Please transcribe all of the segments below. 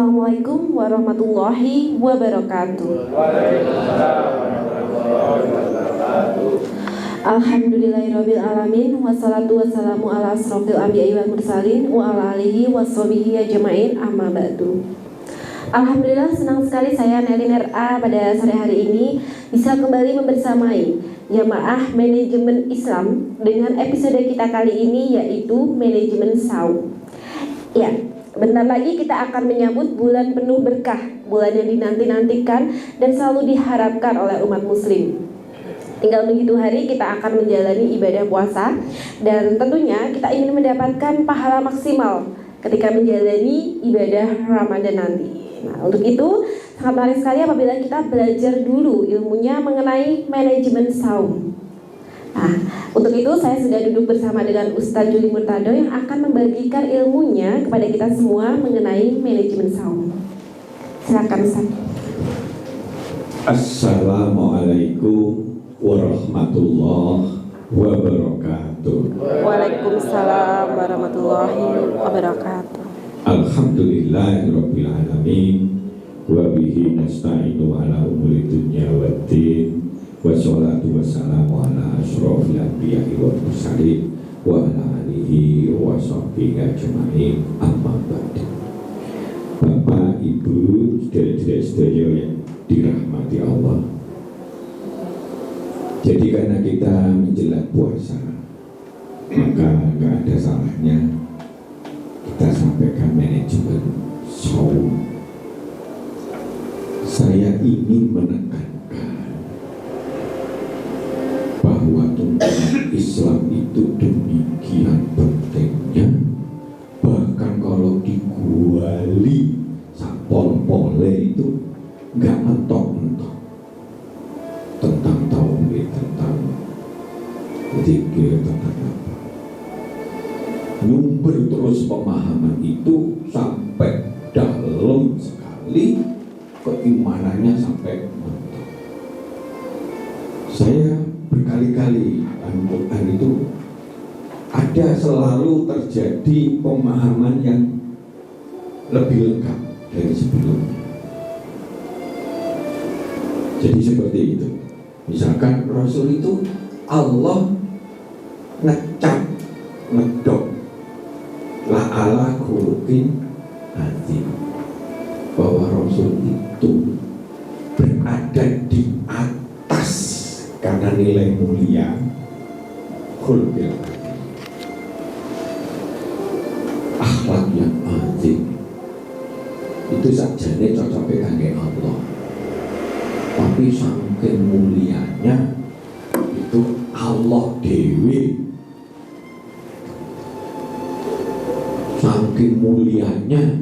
Assalamualaikum warahmatullahi wabarakatuh. Alhamdulillahirabbil alamin wassalatu wassalamu ala asrofil anbiya'i wal mursalin wa ala alihi washabihi ajmain amma ba'du. Alhamdulillah, senang sekali saya Nelly Nera pada sore hari ini bisa kembali membersamai Jamaah Manajemen Islam dengan episode kita kali ini yaitu Manajemen Saum. Ya, bentar lagi kita akan menyambut bulan penuh berkah, bulan yang dinanti-nantikan dan selalu diharapkan oleh umat muslim. Tinggal menghitung hari kita akan menjalani ibadah puasa dan tentunya kita ingin mendapatkan pahala maksimal ketika menjalani ibadah Ramadan nanti. Nah, untuk itu sangat menarik sekali apabila kita belajar dulu ilmunya mengenai manajemen saum. Nah, untuk itu saya sudah duduk bersama dengan Ustadz Juli Murtado yang akan membagikan ilmunya kepada kita semua mengenai manajemen saum. Silakan Ustadz. Assalamualaikum warahmatullahi wabarakatuh. Waalaikumsalam warahmatullahi wabarakatuh. Alhamdulillahirabbil alamin wa bihi nasta'inu ala umuri dunya waddin. Wassalatu wassalamu ala asyrofil anbiya'i wal mursalin wa ala alihi wa sahbihi ajmain amma ba'du. Bapak, Ibu, saudara-saudara yang dirahmati Allah. Jadi karena kita menjelang puasa, maka nggak ada salahnya kita sampaikan manajemen saum. Saya ingin menekankan bahwa tuntunan Islam itu demikian pentingnya, bahkan kalau diguali sapol-pole itu nggak mentok-mentok tentang tauhid, tentang zikir, tentang apa. Nyumber terus pemahaman itu sampai dalam sekali, keimanannya sampai mantap. Saya berkali-kali Al-Quran itu ada selalu terjadi pemahaman yang lebih lengkap dari sebelumnya. Jadi seperti itu. Misalkan Rasul itu Allah ngecap, ngedok la'ala khuluqin azim, bahwa Rasul itu berada di atas karena nilai mulia khuluqil azim, akhlak yang azim. Itu sajane cocoknya kangge Allah. Tapi saking mulianya itu Allah dewi, saking mulianya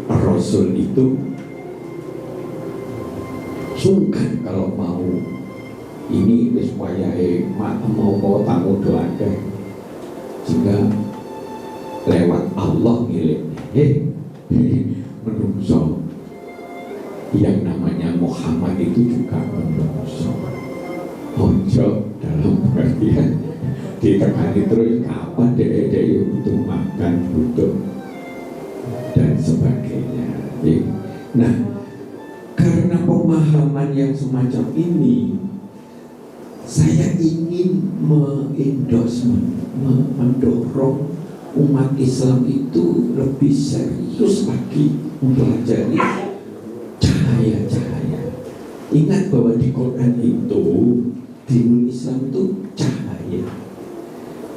Rasul itu sungkan kalau mau ini supaya mau tamu doakan, sehingga lewat Allah milik menungso yang namanya Muhammad itu juga menungso. Ojo dalam pengertian ditekani terus kapan dia butuh makan, butuh dan sebagainya. Nah, karena pemahaman yang semacam ini, saya ingin mendorong umat Islam itu lebih serius lagi mempelajari cahaya-cahaya. Ingat bahwa di Quran itu, dinul Islam itu cahaya.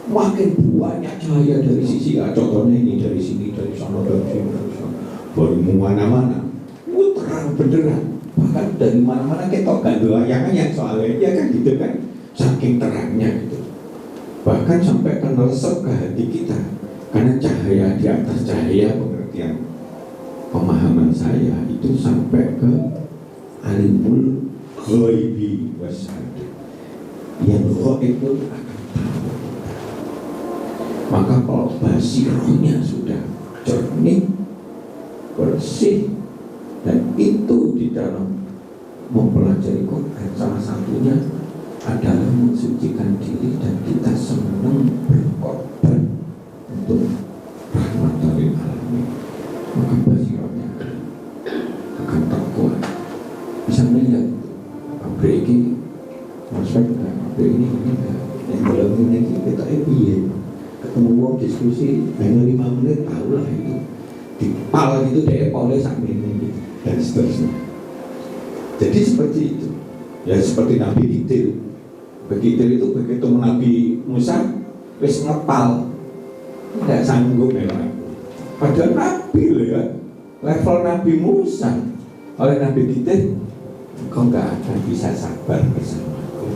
Makin banyak cahaya dari sisi, contohnya ini dari sini, dari sana, dari sini, dari sana, baru mana-mana, terang benderang. Bahkan dari mana-mana kita gak doayangan soalnya, ya kan gitu kan, saking terangnya gitu. Bahkan sampai ke resep ke hati kita, karena cahaya di atas cahaya, pengertian pemahaman saya itu sampai ke alimul ghaibi wasyahada, yang ghaib pun akan tahu. Maka kalau basirohnya sudah jernih, bersih, dan itu di dalam mempelajari Quran, salah satunya adalah mensucikan diri dan kita senang berkorban untuk rahmatan lil alamin. Maka basiroh pabrik ini prospek enggak, pabrik ini enggak. Yang dalam ini kita piye? Ketemu wong diskusi hanya 5 menit tahu lah itu. Dipal gitu deh, oleh sampai ini gitu, dan seterusnya. Jadi seperti itu. Ya seperti Nabi Khidir. Begitu itu begitu Nabi Musa wis ngepal, tidak sanggup ya. Padahal Nabi loh ya, level Nabi Musa. Oleh Nabi Khidir, kau nggak akan bisa sabar bersamaku.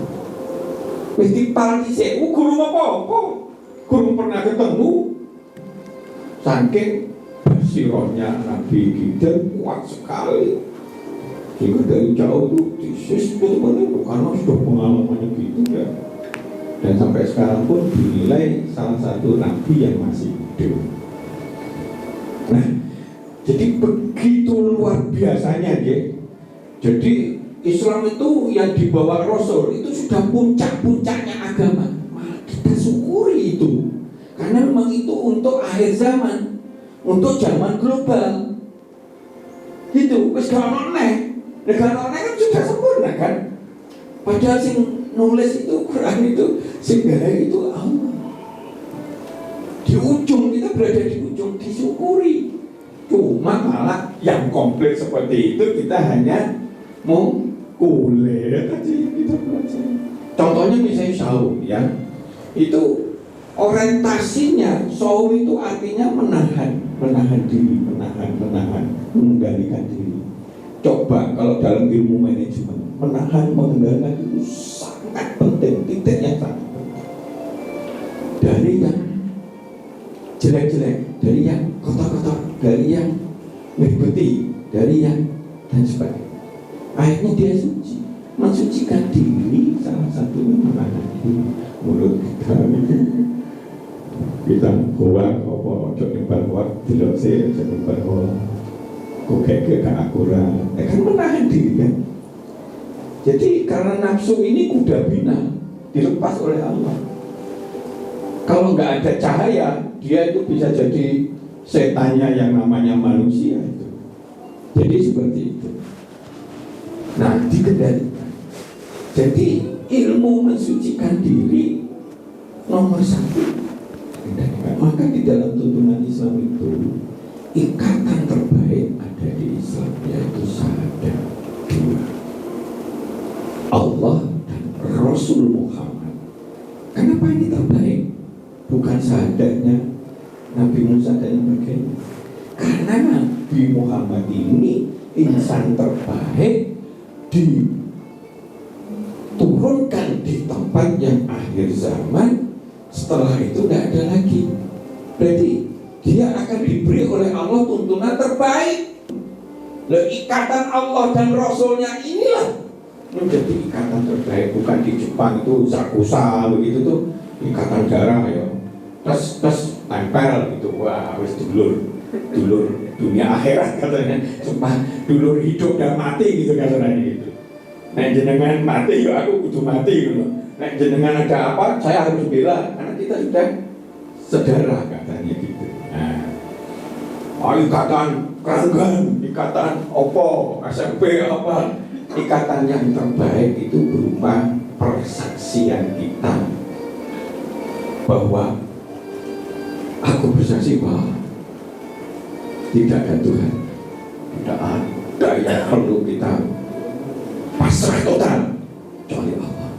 Wis dipal dhisik, guru apa-apa. Guru pernah ketemu. Saking basirohnya Nabi Khidir kuat sekali. Sehingga dari jauh tuh disis tuh karena sudah pengalamannya gitu ya. Dan sampai sekarang pun dinilai salah satu nabi yang masih hidup. Nah, jadi begitu luar biasanya dia. Jadi Islam itu yang dibawa Rasul itu sudah puncak-puncaknya agama. Malah kita syukuri itu. Karena memang itu untuk akhir zaman, untuk zaman global. Gitu, wis gak ono neh. Negara orang kan sudah sempurna kan. Padahal sing nulis itu Quran itu sing gawe itu Allah. Di ujung kita berada di ujung disyukuri. Cuma malah yang komplit seperti itu kita hanya mau kuliah aja kita belajar. Contohnya misalnya saum ya. Itu orientasinya saum itu artinya menahan diri, mengendalikan diri. Coba kalau dalam ilmu manajemen mengendalikan itu sangat penting, titik yang sangat penting. Dari yang jelek-jelek, dari yang kotor-kotor, dari yang berputih, dari yang dan sebagainya. Akhirnya dia suci, mensucikan diri, salah satunya menahan diri mulut kita kuat apa coba kuat tidak sih coba kuat kok kayak akurat, kan menahan diri kan. Jadi karena nafsu ini kuda bina dilepas oleh Allah. Kalau nggak ada cahaya, dia itu bisa jadi setannya yang namanya manusia itu. Jadi seperti itu. Nah, dikendalikan. Jadi ilmu mensucikan diri nomor 1. Maka di dalam tuntunan Islam itu ikatan terbaik ada di Islam, yaitu syahadat 2, Allah dan Rasul Muhammad. Kenapa ini terbaik? Bukan syahadatnya Nabi Musa dan sebagainya. Karena Nabi Muhammad ini insan terbaik, diturunkan di tempat yang akhir zaman. Setelah itu tidak ada lagi. Berarti dia akan diberi oleh Allah tuntunan terbaik. Ikatan Allah dan Rasulnya inilah menjadi ikatan terbaik. Bukan di Jepang itu sakusa begitu tuh, ikatan darah ya. Terus tempel gitu, wah wis dulur dunia akhirat katanya. Sumpah dulur hidup dan mati gitu katanya gitu. Nah jenengan mati ya aku kudu mati gitu. Nah jenengan ada apa saya harus bela karena kita sudah saudara katanya gitu. Nah, ikatan keranggan, ikatan opo, SMP apa, ikatan yang terbaik itu berupa persaksian kita bahwa aku bersaksi bahwa tidak ada Tuhan, tidak ada yang perlu kita pasrah total kecuali Allah.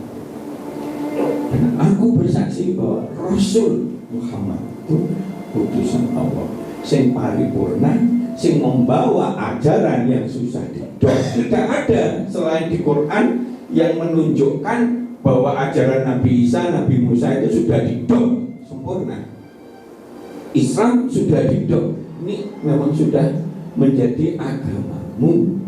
Dan aku bersaksi bahwa Rasul Muhammad itu utusan Allah, sing paripurna, sing membawa ajaran yang susah didok. Tidak ada selain di Quran yang menunjukkan bahwa ajaran Nabi Isa, Nabi Musa itu sudah didok sempurna. Islam sudah didok. Ini memang sudah menjadi agamamu.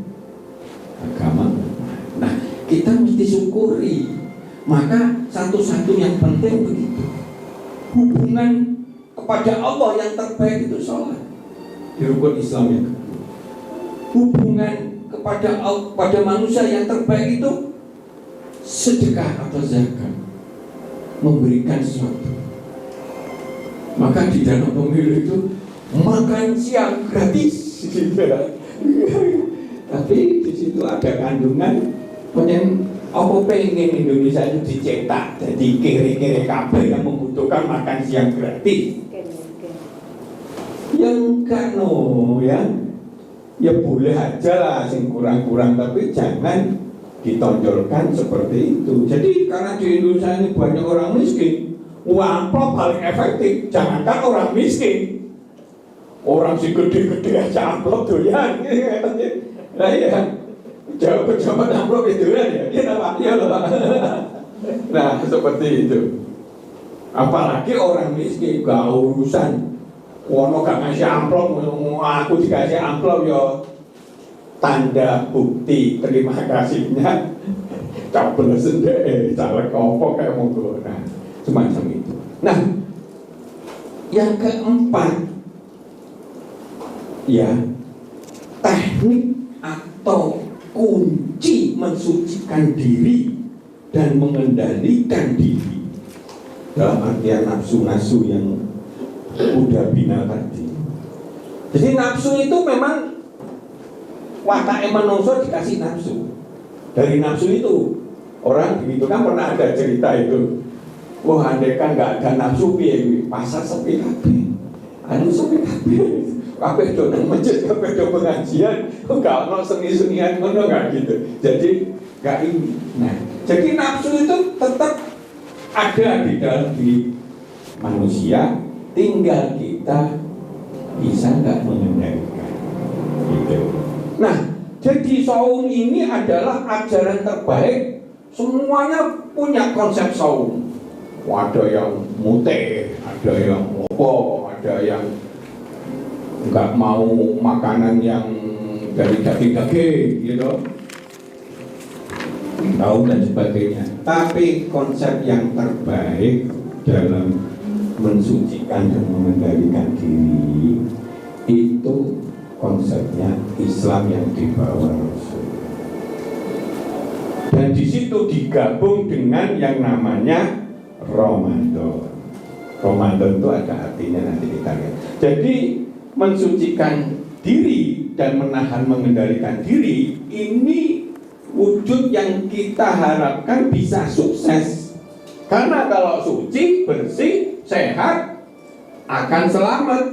Nah, kita mesti syukuri. Maka satu-satu yang penting begitu. Hubungan kepada Allah yang terbaik itu sholat di rukun Islam yang kedua. Hubungan kepada manusia yang terbaik itu sedekah atau zakat, memberikan sesuatu. Maka di dalam pemilu itu makan siang gratis gitu. Tapi di situ ada kandungan Apa pengen Indonesia itu dicetak jadi kere-kere kabeh yang membutuhkan makan siang gratis? Ya enggak no ya. Ya boleh aja lah sing kurang-kurang, tapi jangan ditonjolkan seperti itu. Jadi karena di Indonesia ini banyak orang miskin, amplop paling efektif. Jangankan orang miskin, orang si gede-gede aja amplop doyan. Nah ya, pejabat amplop itu kan ya, dia namanya loh. Nah seperti itu. Apalagi orang miskin gak urusan. Wono gak ngasih amplop, aku dikasih amplop ya tanda bukti terima kasihnya coblos deh, caleg opo kayak monggo. Nah, semacam itu. Nah, yang keempat ya, teknik atau kunci mensucikan diri dan mengendalikan diri dalam artian nafsu-nafsu yang udah bina tadi. Jadi nafsu itu memang watak manungsa dikasih nafsu. Dari nafsu itu orang begitu kan pernah ada cerita itu. Wah, andai kan nggak ada nafsu piye pasar sepi kabeh. Anu sepi kabeh. Kabeh do nang masjid, kabeh do pengajian, enggak ono seni-senian ngono enggak gitu. Jadi enggak ini. Nah, jadi nafsu itu tetap ada di dalam diri manusia. Tinggal kita bisa nggak mengendalikan gitu. Nah, jadi saum ini adalah ajaran terbaik. Semuanya punya konsep saum. Ada yang mute, ada yang opo, ada yang nggak mau makanan yang dari daging-daging, gitu, tahu dan sebagainya. Tapi konsep yang terbaik dalam mensucikan dan mengendalikan diri itu konsepnya Islam yang dibawa Rasul. Dan di situ digabung dengan yang namanya Ramadan. Ramadan itu ada artinya, nanti kita lihat. Jadi mensucikan diri dan menahan mengendalikan diri ini wujud yang kita harapkan bisa sukses. Karena kalau suci, bersih, sehat, akan selamat,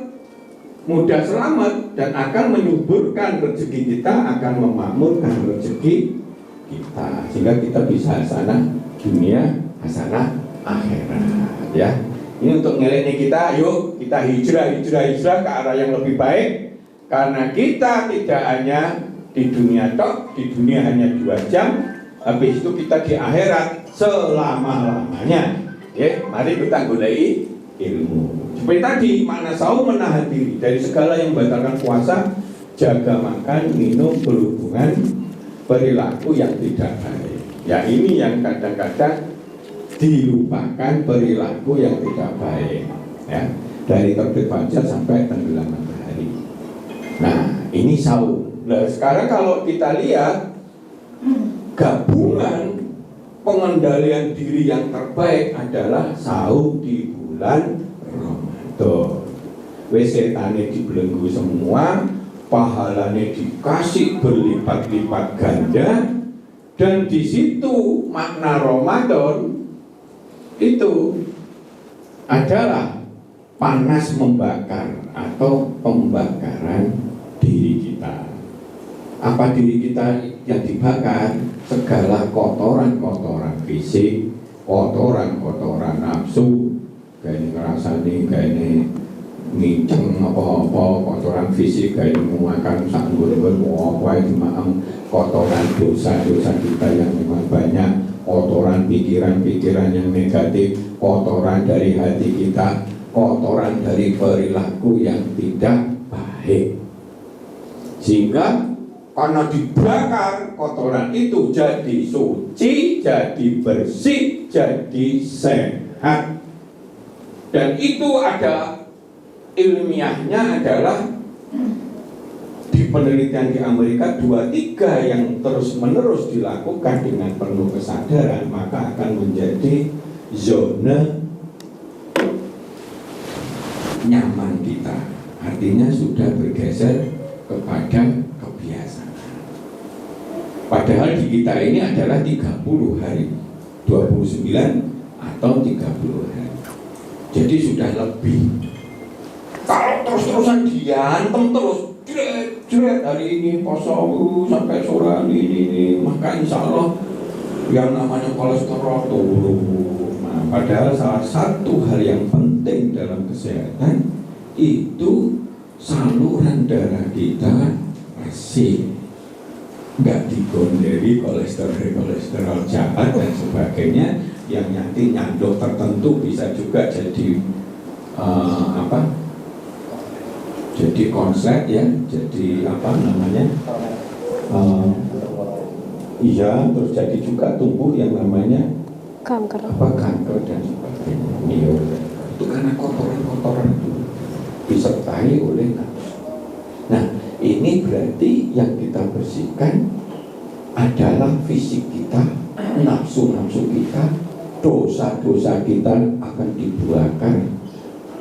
mudah selamat, dan akan menyuburkan rezeki kita, akan memakmurkan rezeki kita, sehingga kita bisa hasanah dunia, hasanah akhirat. Ya, ini untuk ngelaknya kita. Yuk kita hijrah ke arah yang lebih baik. Karena kita tidak hanya di dunia tok, di dunia hanya 2 jam, habis itu kita di akhirat selama-lamanya. Ya, mari kita goleki ilmu. Seperti tadi, makna saum menahan diri dari segala yang membatalkan puasa, jaga makan, minum, berhubungan, perilaku yang tidak baik. Ya, ini yang kadang-kadang dilupakan, perilaku yang tidak baik. Ya, dari terbit fajar sampai tenggelam matahari. Nah, ini saum. Nah, sekarang kalau kita lihat gabungan pengendalian diri yang terbaik adalah saum di bulan Ramadan. Wes setane dibelenggu semua, pahalanya dikasih berlipat-lipat ganda, dan di situ makna Ramadan itu adalah panas membakar atau pembakaran diri kita. Apa diri kita yang dibakar? Segala kotoran-kotoran fisik, kotoran-kotoran nafsu, kayak ngerasani, kayak nginceng apa-apa, kotoran fisik, kayak makan sanggur-sanggur, apa itu maaf, kotoran dosa-dosa kita yang memang banyak, kotoran pikiran-pikiran yang negatif, kotoran dari hati kita, kotoran dari perilaku yang tidak baik. Sehingga karena dibakar, kotoran itu jadi suci, jadi bersih, jadi sehat. Dan itu ada ilmiahnya, adalah di penelitian di Amerika 2-3 yang terus-menerus dilakukan dengan penuh kesadaran, maka akan menjadi zona nyaman kita. Artinya sudah bergeser kepada kebiasaan. Padahal di kita ini adalah 30 hari, 29 atau 30 hari. Jadi sudah lebih. Kalau terus-terusan diantem terus, jret hari ini poso sampai sore ini, maka insya Allah yang namanya kolesterol turun. Nah, padahal salah satu hal yang penting dalam kesehatan itu saluran darah kita bersih, nggak digonderi kolesterol jahat dan sebagainya yang nanti nyanduk tertentu bisa juga jadi jadi konslet ya, jadi iya, terus jadi juga tumbuh yang namanya Kanker. kanker dan sebagainya, itu karena kotoran-kotoran itu disertai oleh nafsu. Nah, ini berarti yang kita bersihkan adalah fisik kita, nafsu-nafsu kita, dosa-dosa kita akan dibuahkan,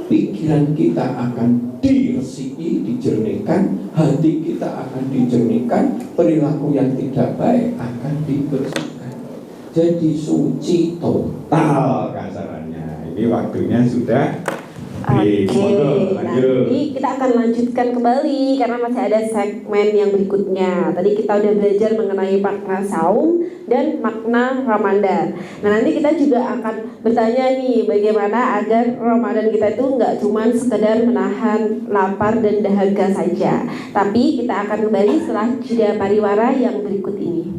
pikiran kita akan diresiki, dijernihkan, hati kita akan dijernihkan, perilaku yang tidak baik akan dibersihkan. Jadi suci total kasarannya. Ini waktunya sudah. Oke, nanti kita akan lanjutkan kembali karena masih ada segmen yang berikutnya. Tadi kita udah belajar mengenai makna saum dan makna Ramadan. Nah, nanti kita juga akan bertanya nih bagaimana agar Ramadan kita itu nggak cuma sekedar menahan lapar dan dahaga saja, tapi kita akan kembali setelah jeda pariwara yang berikut ini.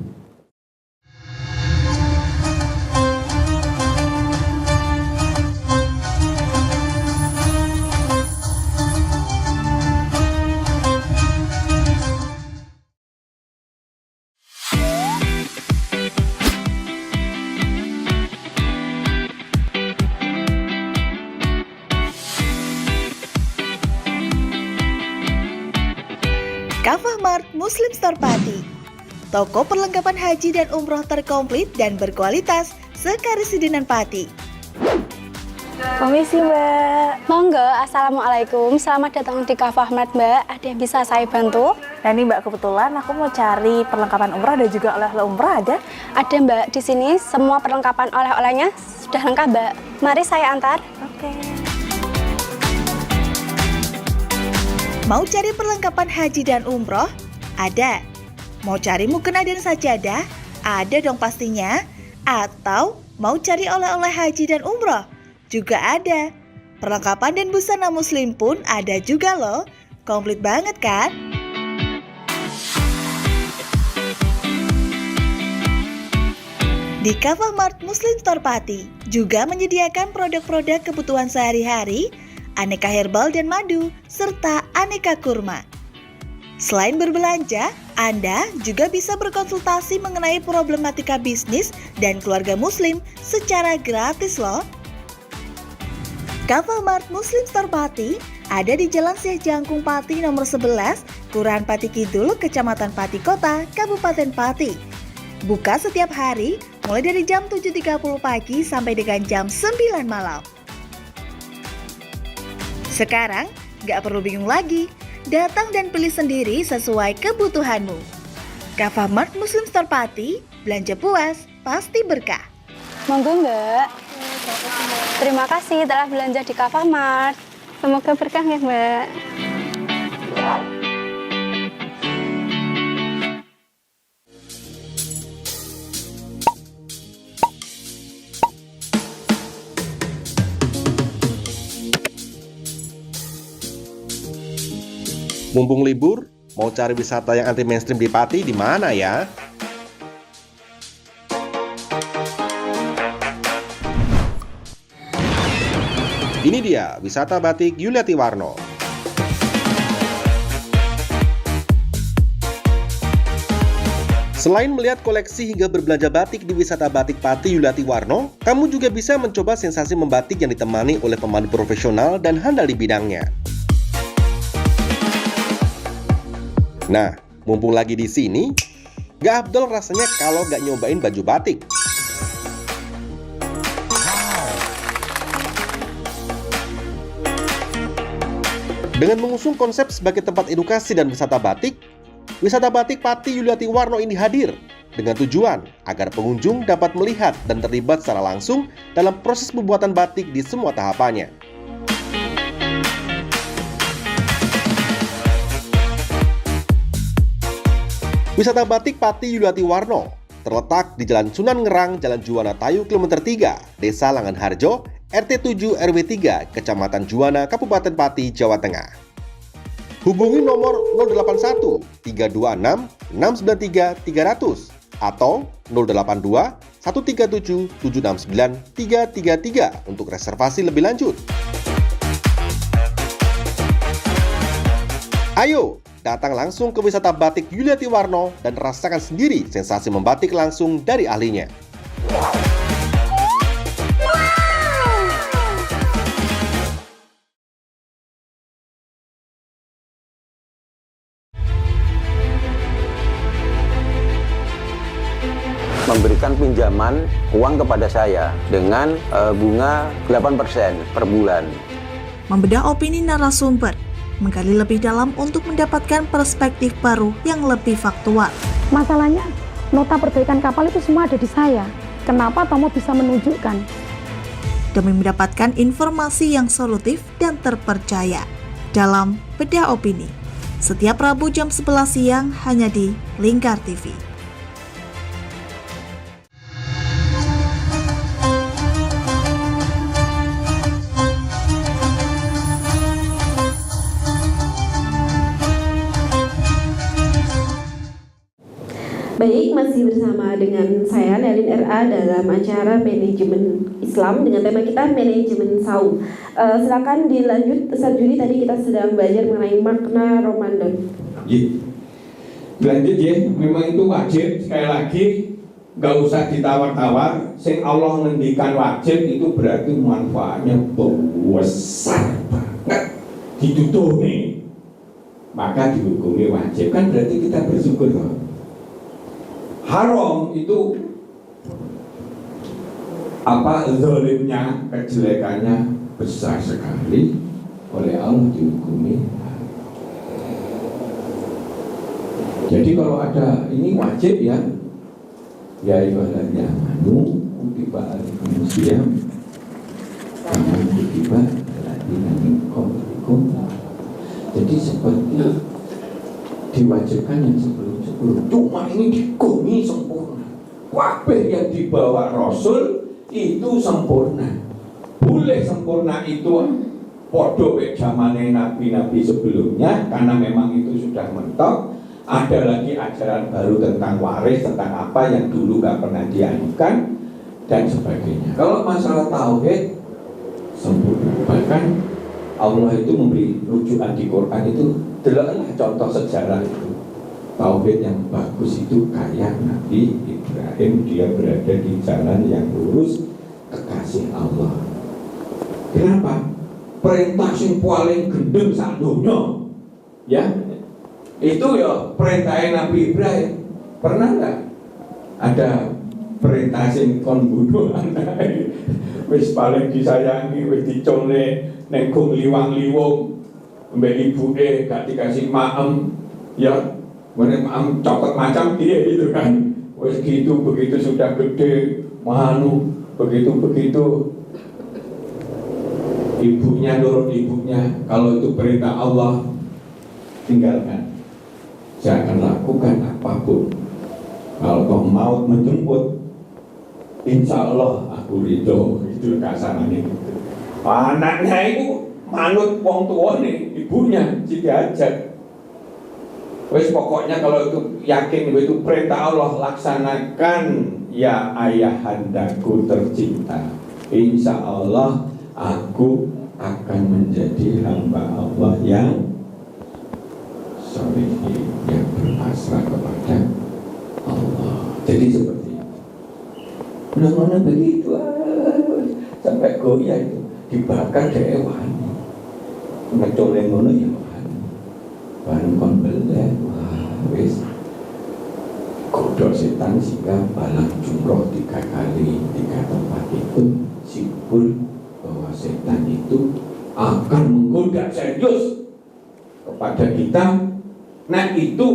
Kafah Mart Muslim Store Pati, toko perlengkapan haji dan umroh terkomplit dan berkualitas sekarisidenan Pati. Permisi Mbak. Monggo, Assalamualaikum. Selamat datang di Kafah Mart Mbak. Ada yang bisa saya bantu? Nah ini Mbak, kebetulan aku mau cari perlengkapan umrah dan juga oleh-oleh umrah ada? Ada Mbak, di sini semua perlengkapan oleh-olehnya sudah lengkap Mbak. Mari saya antar. Oke. Mau cari perlengkapan haji dan umroh? Ada. Mau cari mukena dan sajadah? Ada dong pastinya. Atau mau cari oleh-oleh haji dan umroh? Juga ada. Perlengkapan dan busana muslim pun ada juga loh. Komplit banget kan? Di Kafah Mart Muslim Store Pati juga menyediakan produk-produk kebutuhan sehari-hari, aneka herbal dan madu, serta aneka kurma. Selain berbelanja, Anda juga bisa berkonsultasi mengenai problematika bisnis dan keluarga muslim secara gratis loh. Kafah Mart Muslim Store Pati ada di Jalan Syekh Jangkung Pati nomor 11, Kelurahan Pati Kidul, Kecamatan Pati Kota, Kabupaten Pati. Buka setiap hari mulai dari jam 7.30 pagi sampai dengan jam 9 malam. Sekarang, nggak perlu bingung lagi. Datang dan pilih sendiri sesuai kebutuhanmu. Kafah Mart Muslim Store Pati, belanja puas, pasti berkah. Monggo Mbak. Terima kasih telah belanja di Kafah Mart. Semoga berkah ya Mbak. Mumpung libur, mau cari wisata yang anti mainstream di Pati di mana ya? Ini dia, wisata batik Yuliati Warno. Selain melihat koleksi hingga berbelanja batik di wisata batik Pati Yuliati Warno, kamu juga bisa mencoba sensasi membatik yang ditemani oleh pemandu profesional dan handal di bidangnya. Nah, mumpung lagi di sini, gak afdol rasanya kalau gak nyobain baju batik. Dengan mengusung konsep sebagai tempat edukasi dan wisata batik Pati Yuliati Warno ini hadir dengan tujuan agar pengunjung dapat melihat dan terlibat secara langsung dalam proses pembuatan batik di semua tahapannya. Wisata Batik Pati Yuliati Warno terletak di Jalan Sunan Ngerang, Jalan Juwana Tayu, Kilometer 3, Desa Langanharjo, RT 7 RW 3, Kecamatan Juwana, Kabupaten Pati, Jawa Tengah. Hubungi nomor 081 326 693 300 atau 082 137 769 333 untuk reservasi lebih lanjut. Ayo, datang langsung ke wisata batik Yuliati Warno dan rasakan sendiri sensasi membatik langsung dari ahlinya. Memberikan pinjaman uang kepada saya dengan bunga 8% per bulan. Membedah opini narasumber, menggali lebih dalam untuk mendapatkan perspektif baru yang lebih faktual. Masalahnya, nota perbaikan kapal itu semua ada di saya. Kenapa Tomo bisa menunjukkan? Demi mendapatkan informasi yang solutif dan terpercaya dalam Bedah Opini. Setiap Rabu jam 11 siang hanya di Lingkar TV. Baik, masih bersama dengan saya Nelin RA dalam acara Manajemen Islam dengan tema kita Manajemen Saum. Silakan dilanjut, Ustaz Juli, tadi kita sedang belajar mengenai makna Ramadan. Lanjut ya, memang itu wajib. Sekali lagi, nggak usah ditawar-tawar. Sing Allah ngendikan wajib itu berarti manfaatnya besar banget. Ditutupi, maka dihukumi wajib. Kan berarti kita bersyukur loh. Haram itu zalimnya, kejelekannya besar sekali, oleh Allah dihukumi. Jadi kalau ada ini wajib ya ibadahnya kutiba al-muslim kama kutiba al-ladina min qablikum. Jadi seperti diwajibkan yang sebelum. Cuma ini dikumi sempurna. Kabeh yang dibawa Rasul itu sempurna. Boleh sempurna itu podo zamane nabi-nabi sebelumnya karena memang itu sudah mentok. Ada lagi ajaran baru tentang waris, tentang apa yang dulu gak pernah dianukan dan sebagainya. Kalau masalah tauhid sempurna. Bahkan Allah itu memberi rujukan di Quran itu deloklah contoh sejarah itu. Tauhid yang bagus itu kayak Nabi Ibrahim, dia berada di jalan yang lurus kekasih Allah. Kenapa? Perintah sing paling gendeng sak donya. Ya. Itu ya perintah Nabi Ibrahim. Pernah enggak ada perintah sing kon bunuh anake? Wis paling disayangi, wis dicongne ning gong liwang-liwung mbek ibuke gak dikasih maem, ya maem copot macam dia gitu kan. Wis gitu, begitu sudah gede, begitu ibunya nurut ibunya, kalau itu perintah Allah tinggalkan. Saya akan lakukan apapun. Kalau kau mau menjemput, insya Allah aku ridho. Itu kasarannya gitu. Anaknya itu manut wong tua nih, ibunya diajak. Wes pokoknya kalau itu yakin itu perintah Allah, laksanakan ya ayahandaku tercinta. Insya Allah aku akan menjadi hamba Allah yang solihin, yang berpasrah kepada Allah. Jadi seperti itu. Mana begitu sampai goyah itu dibakar dewan. Ngecoleng ngono ya bareng kon beler, wis godok setan sehingga balang jumroh 3 kali 3 tempat itu simbol bahwa setan itu akan menggoda serius kepada kita. Nah itu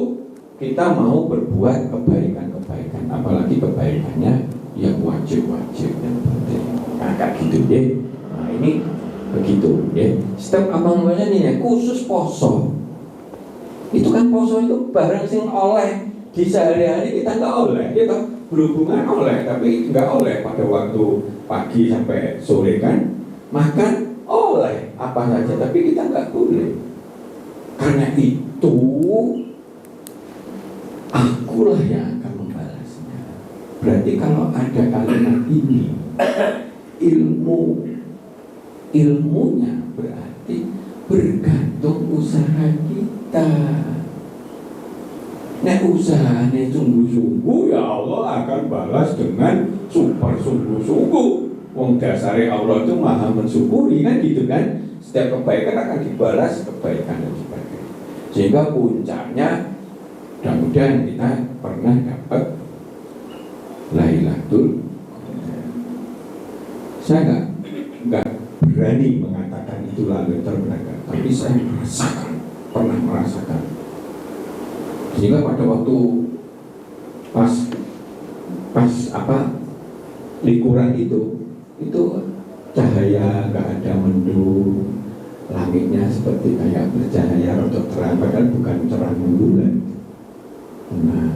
kita mau berbuat kebaikan-kebaikan, apalagi kebaikannya yang wajib-wajib yang penting. Nah, kayak gitu deh. Nah, ini begitu ya. Setiap abang-abangnya nih ya, khusus poso. Itu kan poso itu barang sing oleh di sehari-hari kita nggak oleh, kita berhubungan oleh, tapi nggak oleh pada waktu pagi sampai sore kan. Makan oleh apa saja, tapi kita nggak boleh. Karena itu akulah yang akan membalasnya. Berarti kalau ada kalimat ini, ilmunya berarti bergantung usaha kita. Nek usahanya sungguh-sungguh, ya Allah akan balas dengan super sungguh-sungguh. Wong dasare Allah itu maha mensyukuri kan gitu kan. Setiap kebaikan akan dibalas kebaikan dan sebagainya. Sehingga puncaknya mudah-mudahan kita pernah dapat Lailatul Qadar. Saya nggak berani mengatakan itu Lailatul Qadar, tapi saya pernah merasakan. Sehingga pada waktu pas likuran itu cahaya nggak ada mendung, langitnya seperti kayak bercahaya atau terang, padahal bukan cerah bulan. Nah,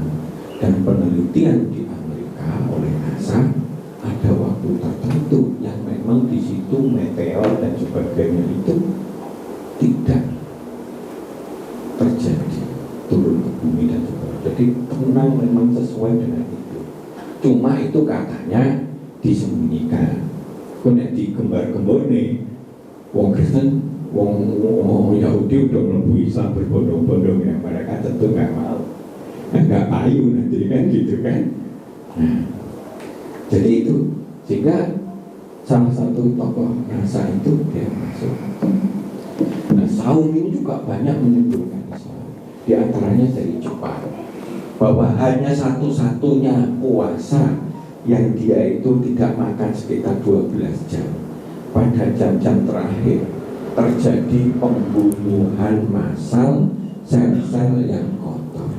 dan penelitian di Amerika oleh NASA ada waktu tertentu yang memang di situ meteor dan sebagainya itu tidak terjadi turun ke bumi dan sebagainya. Jadi tenang memang sesuai dengan itu. Cuma itu katanya disembunyikan. Kena digembar-gembar nih. Wong Kristen, wong Yahudi udah melebu Islam berbondong-bondong ya. Mereka tentu nggak mau. Nggak payu nanti kan gitu kan. Nah, jadi itu sehingga salah satu tokoh NASA itu dia masuk. Nah, saum ini juga banyak menyebutkan di antaranya dari Jepang bahwa hanya satu-satunya puasa yang dia itu tidak makan sekitar 12 jam. Pada jam-jam terakhir terjadi pembunuhan massal sel-sel yang kotor.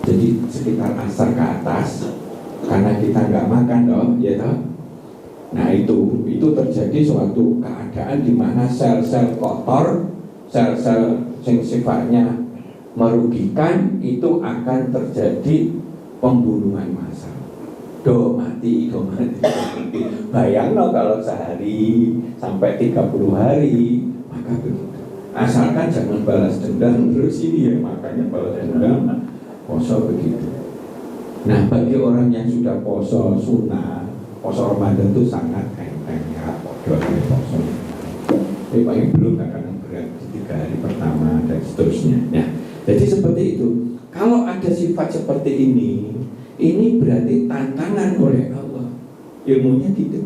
Jadi sekitar asar ke atas, karena kita nggak makan dong, ya toh. Nah itu terjadi suatu keadaan di mana sel-sel kotor, sel-sel yang sifatnya merugikan itu akan terjadi pembunuhan massal. Do mati. Bayangno kalau sehari sampai 30 hari, maka begitu. Asalkan jangan balas dendam terus ini ya, makanya balas dendam poso begitu. Nah, bagi orang yang sudah poso sunnah, poso Ramadan itu sangat enteng ya, poso. Tapi paling belum kadang berat di 3 hari pertama dan seterusnya. Nah, jadi seperti itu. Kalau ada sifat seperti ini berarti tantangan oleh Allah. Ilmunya gitu.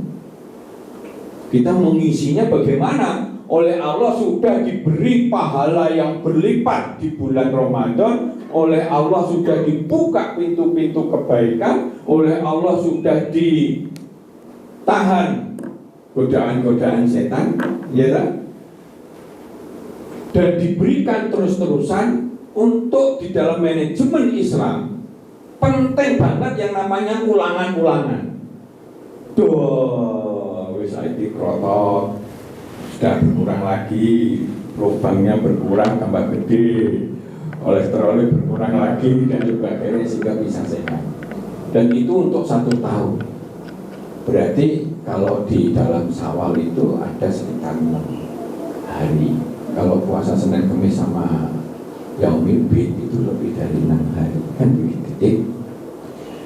Kita mengisinya bagaimana? Oleh Allah sudah diberi pahala yang berlipat di bulan Ramadan. Oleh Allah sudah dibuka pintu-pintu kebaikan. Oleh Allah sudah ditahan godaan-godaan setan, ya kan? Dan diberikan terus-terusan untuk di dalam manajemen Islam. Penting banget yang namanya ulangan-ulangan. Wis saiki krotok sudah berkurang lagi, lubangnya berkurang tambah gede, kolesterolnya berkurang lagi dan sebagainya sehingga bisa sehat. Dan itu untuk 1 tahun. Berarti kalau di dalam Syawal itu ada sekitar 6 hari. Kalau puasa Senin Kamis sama Yaumil Bid itu lebih dari 6 hari, kan begitu.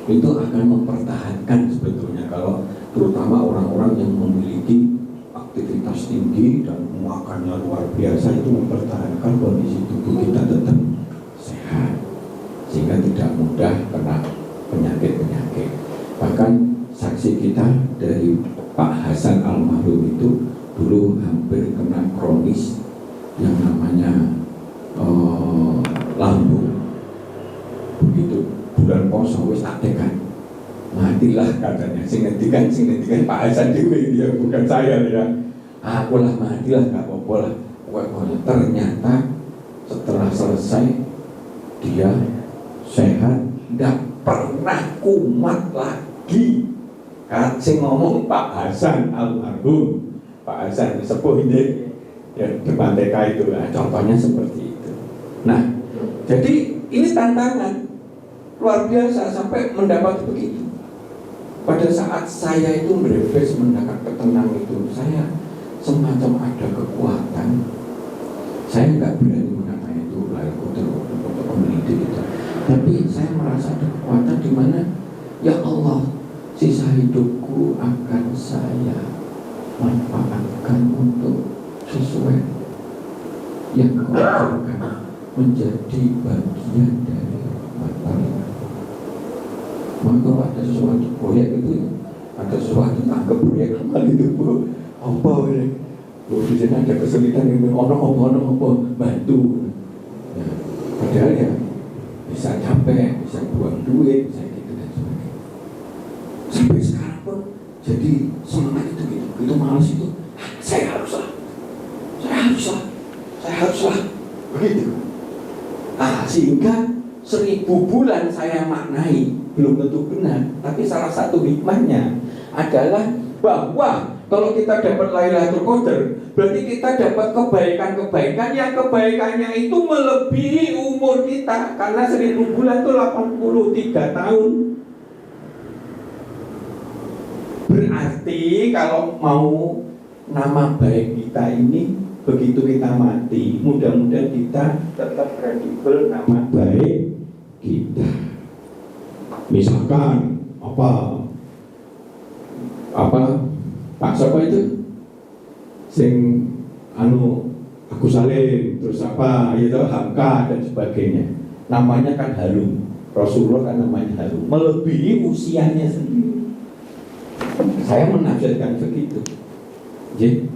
Itu akan mempertahankan sebetulnya kalau terutama orang-orang yang memiliki aktivitas tinggi dan makannya luar biasa, itu mempertahankan kondisi tubuh kita tetap sehat sehingga tidak mudah kena penyakit-penyakit. Bahkan saksi kita dari Pak Hasan almarhum itu dulu hampir kena kronis yang namanya lambung. Begitu bulan poso wis tak tekan matilah katanya. Sing ngendikan Pak Hasan dewe, dia bukan saya ya. Aku lah matilah, gak apa-apa lah. Ternyata setelah selesai dia sehat, nggak pernah kumat lagi. Sing ngomong Pak Hasan almarhum, Pak Hasan sepuh ini ya, depan TK itu, nah, contohnya seperti itu. Nah, jadi ini tantangan luar biasa sampai mendapat begitu. Pada saat saya itu berbes mendapat ketenangan itu, saya semacam ada kekuatan. Saya nggak berani mengatakan itu lalu untuk mendidik itu. Tapi saya merasa ada kekuatan di mana ya Allah, sisa hidupku akan saya manfaatkan untuk sesuai yang kau berikan, menjadi bagian dari rahmat Allah. Maka kalau ada sesuatu proyek itu, ada sesuatu anggap proyek amal itu, Bu, apa ini? Bu, di sini ada kesulitan ini, apa bantu. Ya, padahal ya bisa capek, bisa buang duit, bisa gitu dan sebagainya. Sampai sekarang pun jadi semangat itu gitu, itu malas itu, saya haruslah, begitu. Nah, sehingga 1000 bulan saya maknai belum tentu benar, tapi salah satu hikmahnya adalah bahwa kalau kita dapat Lailatul Qadar, berarti kita dapat kebaikan-kebaikan yang kebaikannya itu melebihi umur kita, karena 1000 bulan itu 83 tahun. Berarti kalau mau nama baik kita ini begitu kita mati, mudah-mudahan kita tetap kredibel nama baik kita. Misalkan Pak siapa itu sing aku salin, terus itu Hamka dan sebagainya, namanya kan harum. Rasulullah kan namanya harum, melebihi usianya sendiri. Saya menafsirkan begitu. Jadi,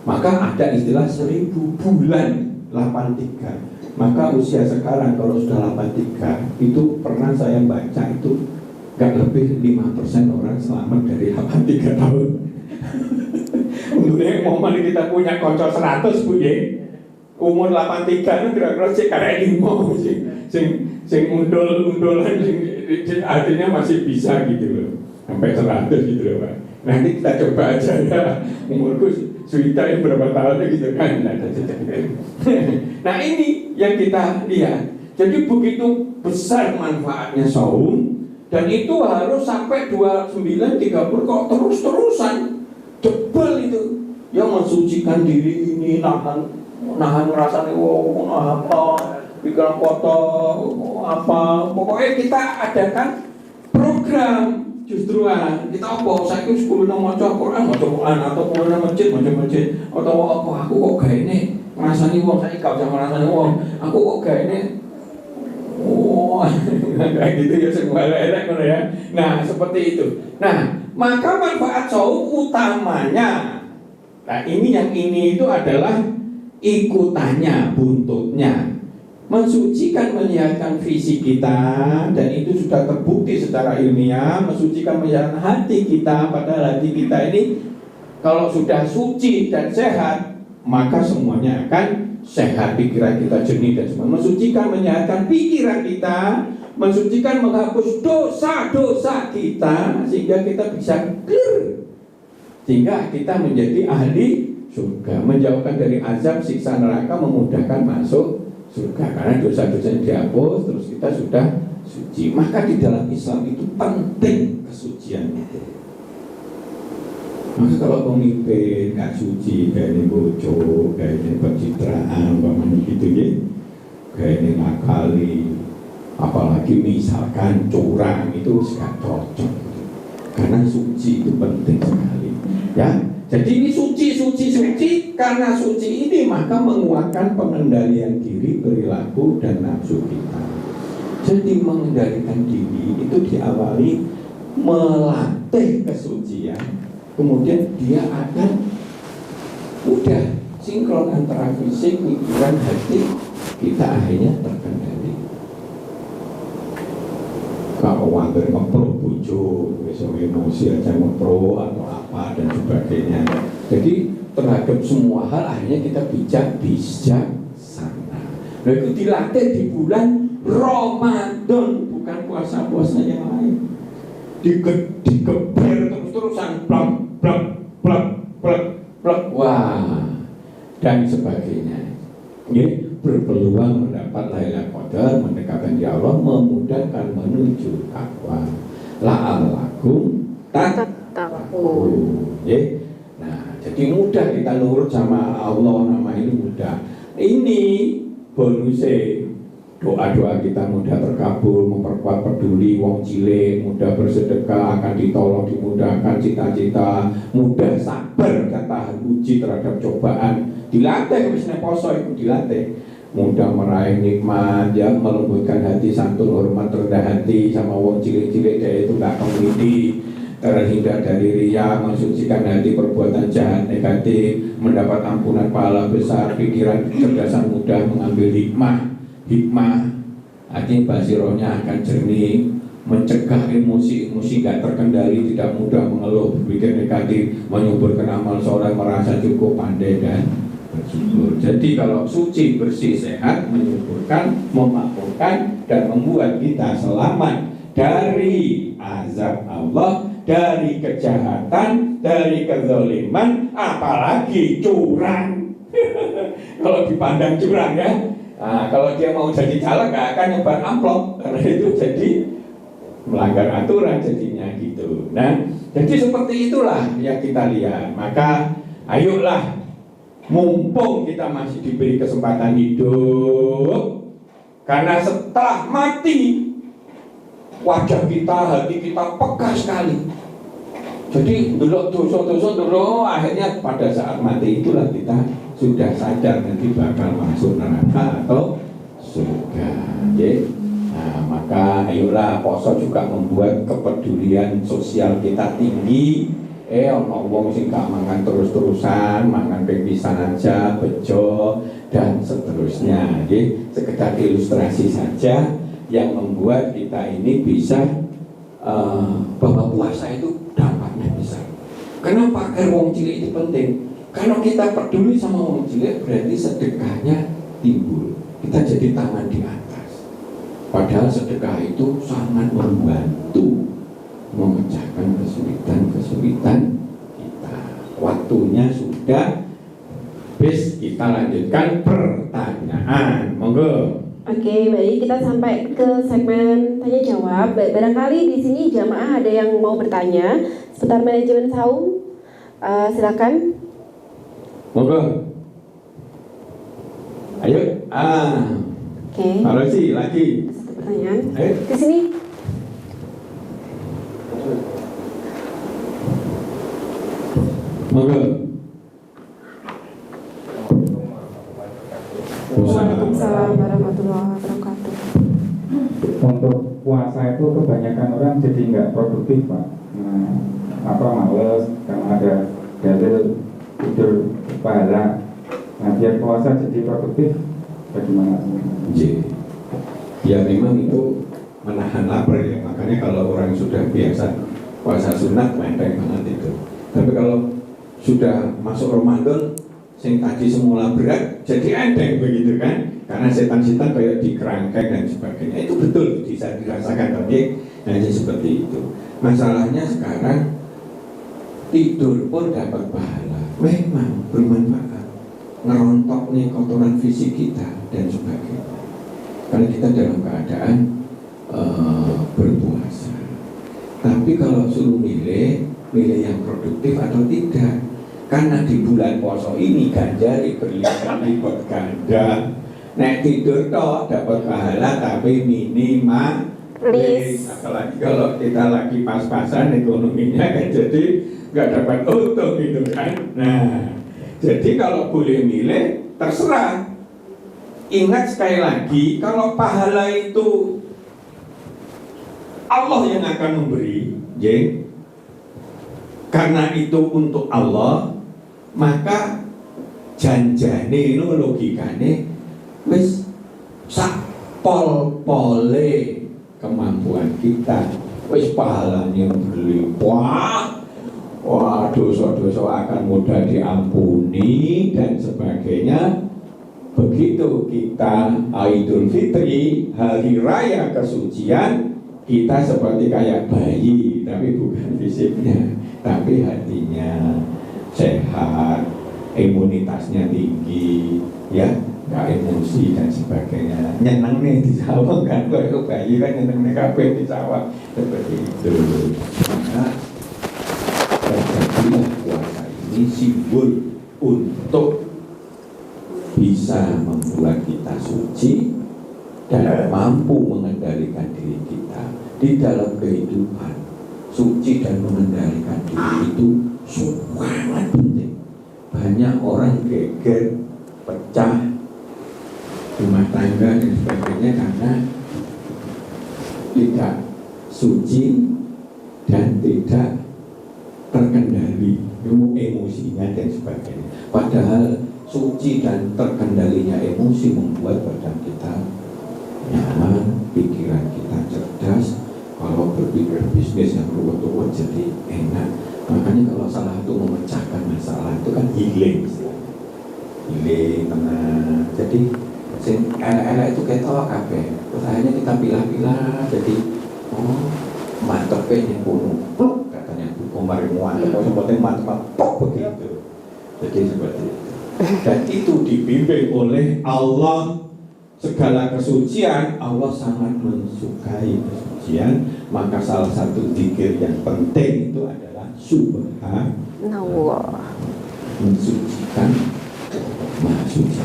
maka ada istilah 1000 bulan 83. Maka usia sekarang kalau sudah 83, itu pernah saya baca itu gak lebih 5% orang selamat dari 83 tahun. Untungnya momen kita punya konco 100, Bu ya. Umur 83 itu kira-kira sih kayak 5 sing undul-undulan sing artinya masih bisa gitu loh. Sampai 100 gitu loh, Pak. Nanti kita coba aja ya, umurku Suwita yang berapa tahunnya gitu kan. Nah ini yang kita lihat. Jadi begitu besar manfaatnya saum, dan itu harus sampai 29, 30 kok terus-terusan jebel itu. Yang mensucikan diri ini, nahan ngerasanya apa, pikiran kotor, apa. Pokoknya kita adakan program. Justru kita apa, saya itu 10 nang maca Quran atau nang masjid, atau apa aku kok gawe ini ngrasani wong, saya gak usah ngrasani wong, aku kok gawe ini kayak gitu ya, semua elek ngono ya. Nah, seperti itu. Nah, maka manfaat saum utamanya, nah ini itu adalah ikutannya, buntutnya, mensucikan, menyehatkan fisik kita, dan itu sudah terbukti secara ilmiah. Mensucikan, menyehatkan hati kita, padahal hati kita ini kalau sudah suci dan sehat, maka semuanya akan sehat. Pikiran kita jernih dan semua. Mensucikan, menyehatkan pikiran kita, mensucikan, menghapus dosa-dosa kita, sehingga kita bisa clear, sehingga kita menjadi ahli surga, menjauhkan dari azab siksa neraka, memudahkan masuk surga, karena dosa-dosanya dihapus, terus kita sudah suci. Maka di dalam Islam itu penting kesucian itu. Maka kalau pemimpin gak suci, kayak ini bojo, kayak ini pencitraan, gitu ya, kayak ini ngakali, apalagi misalkan curang, itu gak cocok. Karena suci itu penting sekali, ya. Jadi ini suci, karena suci ini maka menguatkan pengendalian diri, perilaku, dan nafsu kita. Jadi mengendalikan diri itu diawali melatih kesucian, kemudian dia akan udah sinkron antara fisik, pikiran, hati, kita akhirnya terkendali. Kalau hampir ngepro bojo, besok emosi aja ngepro atau apa dan sebagainya. Jadi terhadap semua hal akhirnya kita bijak sana. Nah itu dilatih di bulan Ramadan, bukan puasa-puasa yang lain. Digeber terus-terusan, plak, plak, plak, plak, plak, wah, dan sebagainya. Berpeluang mendapat Lailatul Qadar, mendekatkan ya Allah, memudahkan menuju takwa. La'allakum tattaqun. Nah, jadi mudah kita nurut sama Allah, nama ini mudah. Ini bonusnya, doa-doa kita mudah terkabul, memperkuat peduli wong cilik, mudah bersedekah, akan ditolong, dimudahkan cita-cita, mudah sabar, tahan uji terhadap cobaan, dilatih misalnya poso itu dilatih, mudah meraih nikmat, ya, melembutkan hati, santun, hormat, rendah hati sama wong cilik-cilik, dia itu gak komedi, terhindar dari riya, mensucikan hati perbuatan jahat negatif, mendapat ampunan pahala besar, pikiran kecerdasan, mudah mengambil hikmah, artinya basirohnya akan jernih, mencegah emosi gak terkendali, tidak mudah mengeluh, berpikir negatif, menyuburkan amal soleh, merasa cukup, pandai dan bersyukur. Jadi kalau suci, bersih, sehat, menyuburkan, memakmurkan, dan membuat kita selamat dari azab Allah, dari kejahatan, dari kezaliman, apalagi curang. Kalau dipandang curang ya. Nah, kalau dia mau jadi caleg gak akan nyebar amplop, karena itu jadi melanggar aturan jadinya gitu. Nah, jadi seperti itulah yang kita lihat. Maka ayolah, mumpung kita masih diberi kesempatan hidup, karena setelah mati wajah kita, hati kita peka sekali. Jadi dulu dosa-dosa dulu, akhirnya pada saat mati itulah kita sudah sadar nanti bakal masuk neraka atau surga. Nah, maka ayolah, poso juga membuat kepedulian sosial kita tinggi. Ono wong sing gak mangan terus-terusan, mangan ping-pisan aja, bejo dan seterusnya. Sekedar ilustrasi saja yang membuat kita ini bisa bahwa puasa itu dampaknya besar. Kenapa wong cilik itu penting? Kalau kita peduli sama wong cilik, berarti sedekahnya timbul. Kita jadi tangan di atas. Padahal sedekah itu sangat membantu memecahkan kesulitan kita. Waktunya sudah. Bis, kita lanjutkan pertanyaan. Monggo. Oke, baik, kita sampai ke segmen tanya jawab. Barangkali di sini jamaah ada yang mau bertanya seputar manajemen saum. Silakan. Monggo. Ayo. Oke. Marosi lagi. Satu pertanyaan. Ayo. Ke sini. Monggo. Waalaikumsalam warahmatullahi wabarakatuh. Untuk puasa itu kebanyakan orang jadi nggak produktif, Pak. Males karena ada dalil tidur pahala. Nah, biar puasa jadi produktif, bagaimana? Ya memang itu menahan lapar ya. Makanya kalau orang sudah biasa puasa sunat, enteng banget itu. Tapi kalau sudah masuk Ramadan, sing tadi semula berat jadi enteng begitu kan, karena setan-setan kayak dikerangkeng dan sebagainya. Itu betul bisa dirasakan, tapi hanya seperti itu. Masalahnya sekarang tidur pun dapat pahala, memang bermanfaat, ngerontok nih kotoran fisik kita dan sebagainya, karena kita dalam keadaan berpuasa. Tapi kalau suruh milih yang produktif atau tidak, karena di bulan puasa ini ganjari berlipat-lipat ganda. Nek tidur toh dapat pahala tapi minimalis. Apalagi kalau kita lagi pas-pasan ekonominya kan jadi nggak dapat untung gitu kan. Nah, jadi kalau boleh milih terserah. Ingat sekali lagi, kalau pahala itu Allah yang akan memberi, karena itu untuk Allah, maka janjane itu logikane wis sak pol-pole kemampuan kita, wis pahalanya berlimpah, dosa-dosa akan mudah diampuni dan sebagainya. begitu kita Idul Fitri, hari raya kesucian, kita seperti kayak bayi, tapi bukan fisiknya, tapi hatinya sehat, imunitasnya tinggi, ya, nggak emosi dan sebagainya. Nyeneng nih di sawah kan, kalau bayi kan nyeneng nih kabeh di sawah, seperti itu. Maka terjadilah puasa ini simbol untuk bisa membuat kita suci dan mampu mengendalikan diri kita di dalam kehidupan. Suci dan mengendalikan diri itu sangat penting. Banyak orang geger, pecah, rumah tangga dan sebagainya karena tidak suci dan tidak terkendali emosinya dan sebagainya. Padahal suci dan terkendalinya emosi membuat badan kita nyaman, pikiran kita cerdas. Kalau berpikir bisnis yang ruwet-ruwet jadi enak. Makanya kalau salah itu memecahkan masalah itu kan healing istilahnya. Healing, tenang. Jadi elek-elek itu ketok kabeh. Terus akhirnya kita pilah-pilah jadi mantepnya yang kuno. Katanya Bu Komar mantep, seperti mantep begitu. Jadi seperti itu. Dan itu dibimbing oleh Allah. Segala kesucian Allah sangat mensukai kesucian. Maka salah satu zikir yang penting itu adalah Subhanallah, mensucikan Maha Suci.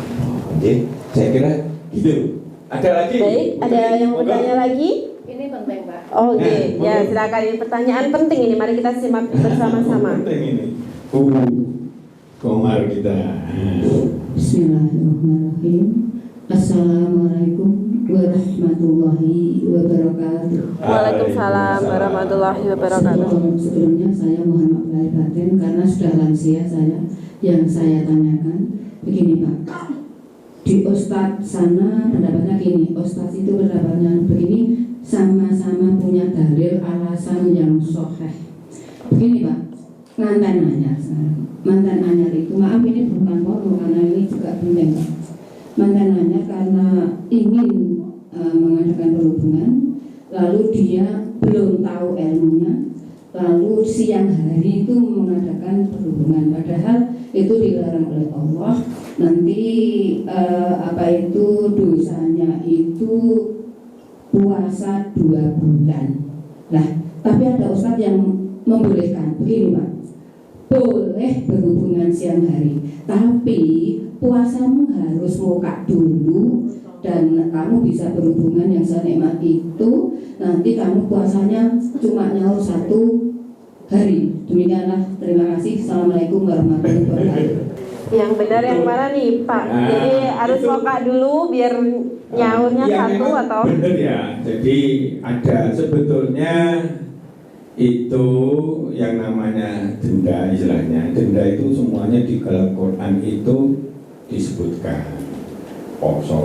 Oke, saya kira gitu. Ada lagi? Baik, ada yang mau bertanya lagi? Ini penting, Pak. Oh, oke. Ya, silakan. Ini pertanyaan penting ini. Mari kita simak bersama-sama. Penting ini. Komar kita. Bismillahirrahmanirrahim. Assalamualaikum warahmatullahi wabarakatuh. Waalaikumsalam warahmatullahi wabarakatuh. Sebelumnya saya mohon maaf lahir batin karena sudah lansia saya. Yang saya tanyakan begini Pak, di Ustadz sana pendapatnya gini, Ustadz itu pendapatnya begini, sama-sama punya dalil alasan yang sahih. Begini Pak, mantan anyar itu, maaf ini bukan porno karena ini juga penting Pak. Mantan anyar karena ingin mengadakan berhubungan, lalu dia belum tahu ilmunya, lalu siang hari itu mengadakan berhubungan, padahal itu dilarang oleh Allah. Nanti dosanya itu puasa 2 bulan. Nah, tapi ada ustadz yang membolehkan begini Pak, boleh berhubungan siang hari, tapi puasamu harus muka dulu dan kamu bisa berhubungan yang senikmat itu. Nanti kamu puasanya cuma nyaur 1 hari. Demikianlah, terima kasih. Assalamualaikum warahmatullahi wabarakatuh. Yang benar yang mana nih Pak? Jadi harus muka dulu biar nyaurnya satu atau? Benar ya. Jadi ada sebetulnya itu yang namanya denda istilahnya. Denda itu semuanya di dalam Quran itu disebutkan. Poso,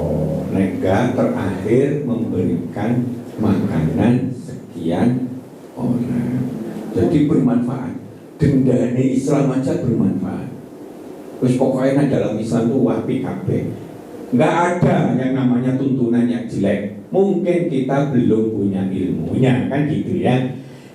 nega terakhir memberikan makanan sekian orang. Jadi bermanfaat. Denda ini Islam aja bermanfaat. Terus pokoknya dalam Islam itu wapi kabeh. Nggak ada yang namanya tuntunan yang jelek. Mungkin kita belum punya ilmunya, kan gitu ya.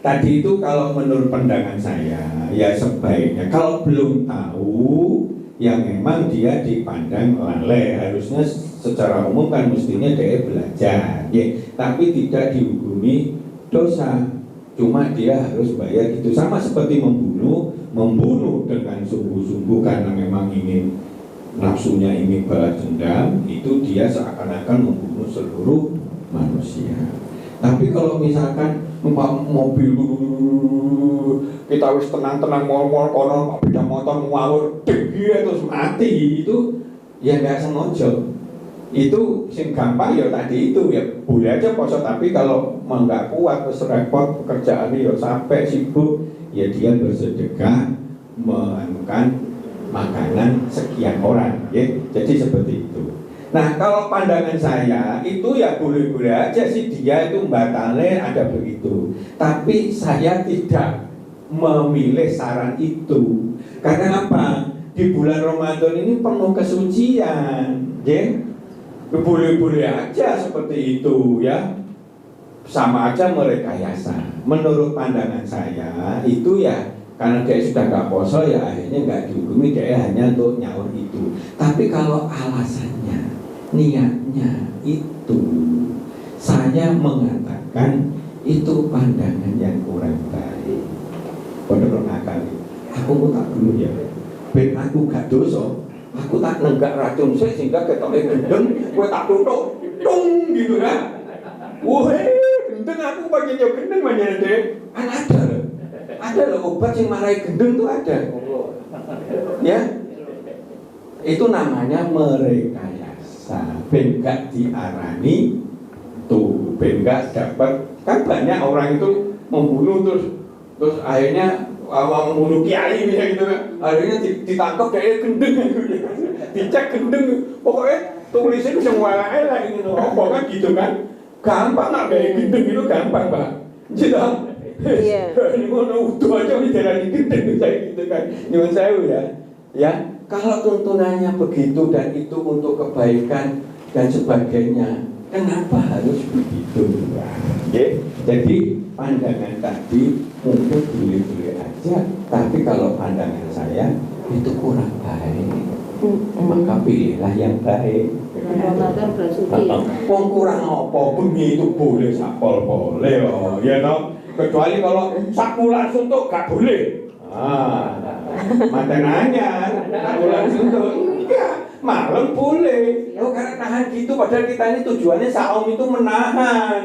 Tadi itu kalau menurut pandangan saya, ya sebaiknya kalau belum tahu, ya memang dia dipandang lalai. Harusnya secara umum kan mestinya dia belajar, ya. Tapi tidak dihukumi dosa. Cuma dia harus bayar gitu. Sama seperti membunuh dengan sungguh-sungguh karena memang ingin nafsunya ingin balas dendam, itu dia seakan-akan membunuh seluruh manusia. Tapi kalau misalkan numpak mobil kita wis tenang-tenang mall-mall kono beda motor ngawur terus mati, itu ya nggak sengaja. Itu sing gampang ya tadi itu ya boleh aja poso, tapi kalau nggak kuat terus repot pekerjaan ya sampai sibuk, ya dia bersedekah menemukan makanan sekian orang, ya. Jadi seperti itu. Nah, kalau pandangan saya itu ya boleh-boleh aja sih dia itu batalin ada begitu. Tapi saya tidak memilih saran itu. Karena apa? Di bulan Ramadan ini penuh kesucian. boleh-boleh aja seperti itu ya, sama aja merekayasa. Menurut pandangan saya itu ya, karena dia sudah gak poso ya akhirnya gak dihukumi, dia hanya untuk nyaur itu. Tapi kalau alasannya, niatnya itu, saya mengatakan itu pandangan yang kurang baik. Bener akal. Aku tak dulu ya, ben aku gak dosa, aku tak nenggak racun sih sehingga ketoknya gendeng, gue tak tutup, tung gitu kan. Wah, gendeng aku bagian jauh gendeng banyak deh. Kan ada loh obat yang marahi gendeng tuh ada. Ya, itu namanya merekayasa. Ben gak diarani tuh, ben gak dapat. Kan banyak orang itu membunuh terus akhirnya membunuh kiai misalnya gitu kan. Akhirnya ditangkap dari gendeng, dicek gendeng. Pokoknya tulisnya bisa ngwalain lah ini loh. Pokoknya gitu kan. Gampang nggak kayak gendeng itu gampang Pak. Gitu. Iya. Ini mau utuh aja bicara gendeng saya gitu kan. Nyuwun sewu ya. Ya, kalau tuntunannya begitu dan itu untuk kebaikan dan sebagainya, kenapa harus begitu? Jadi pandangan tadi mungkin boleh-boleh aja, tapi kalau pandangan saya itu kurang baik. Maka pilihlah yang baik. Wong kurang apa bengi itu boleh sapol boleh oh ya toh, kecuali kalau sakulan suntuk gak boleh. Mantan anyar sakulan suntuk iya malam boleh. Oh karena nahan gitu, padahal kita ini tujuannya saum itu menahan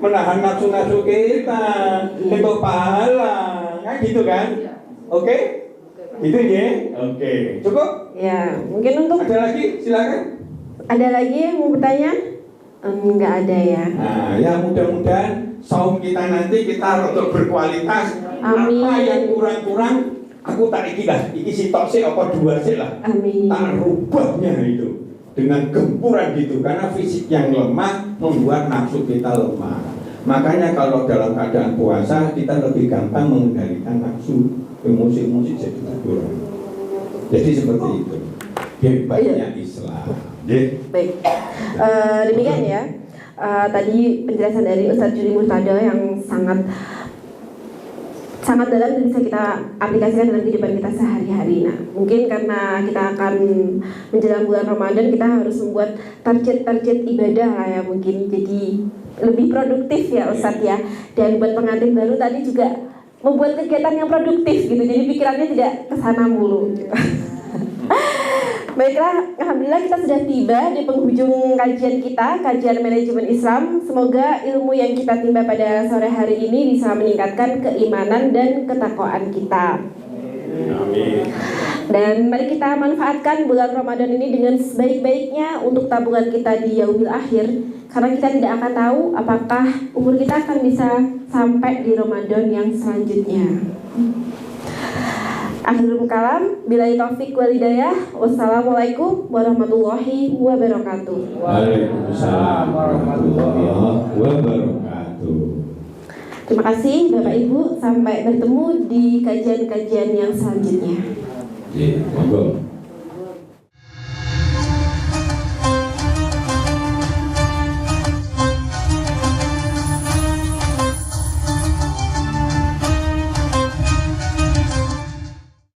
nafsu-nafsu kita untuk pahala kan gitu kan. Oke? Gitu ya? Oke. Cukup? Ya, mungkin untuk ada lagi silakan. Ada lagi yang mau bertanya? Enggak ada ya. Nah, ya mudah-mudahan saum kita nanti kita untuk berkualitas. Amin. Apa yang kurang-kurang aku tak ikilah, iki sitok sih apa dua sih lah. Amin. Tak rubahnya itu dengan gempuran gitu, karena fisik yang lemah membuat nafsu kita lemah. Makanya kalau dalam keadaan puasa kita lebih gampang mengendalikan nafsu, emosi-emosi jadi kurang. Jadi seperti itu. Hebatnya Islam. Baik, demikian ya. Tadi penjelasan dari Ustadz Juri Murtado yang sangat dalam dan bisa kita aplikasikan dalam kehidupan kita sehari-hari. Nah, mungkin karena kita akan menjelang bulan Ramadan, kita harus membuat target ibadah lah ya, mungkin jadi lebih produktif ya Ustadz ya. Dan buat pengantin baru tadi juga membuat kegiatan yang produktif gitu, jadi pikirannya tidak kesana mulu gitu. Baiklah, alhamdulillah kita sudah tiba di penghujung kajian kita, kajian manajemen Islam. Semoga ilmu yang kita timba pada sore hari ini bisa meningkatkan keimanan dan ketakwaan kita. Amin. Dan mari kita manfaatkan bulan Ramadan ini dengan sebaik-baiknya untuk tabungan kita di yaumil akhir, karena kita tidak akan tahu apakah umur kita akan bisa sampai di Ramadan yang selanjutnya. Akhirul kalam, billahi taufik wal hidayah. Wassalamualaikum warahmatullahi wabarakatuh. Waalaikumsalam warahmatullahi wabarakatuh. Terima kasih Bapak Ibu, sampai bertemu di kajian-kajian yang selanjutnya. Monggo.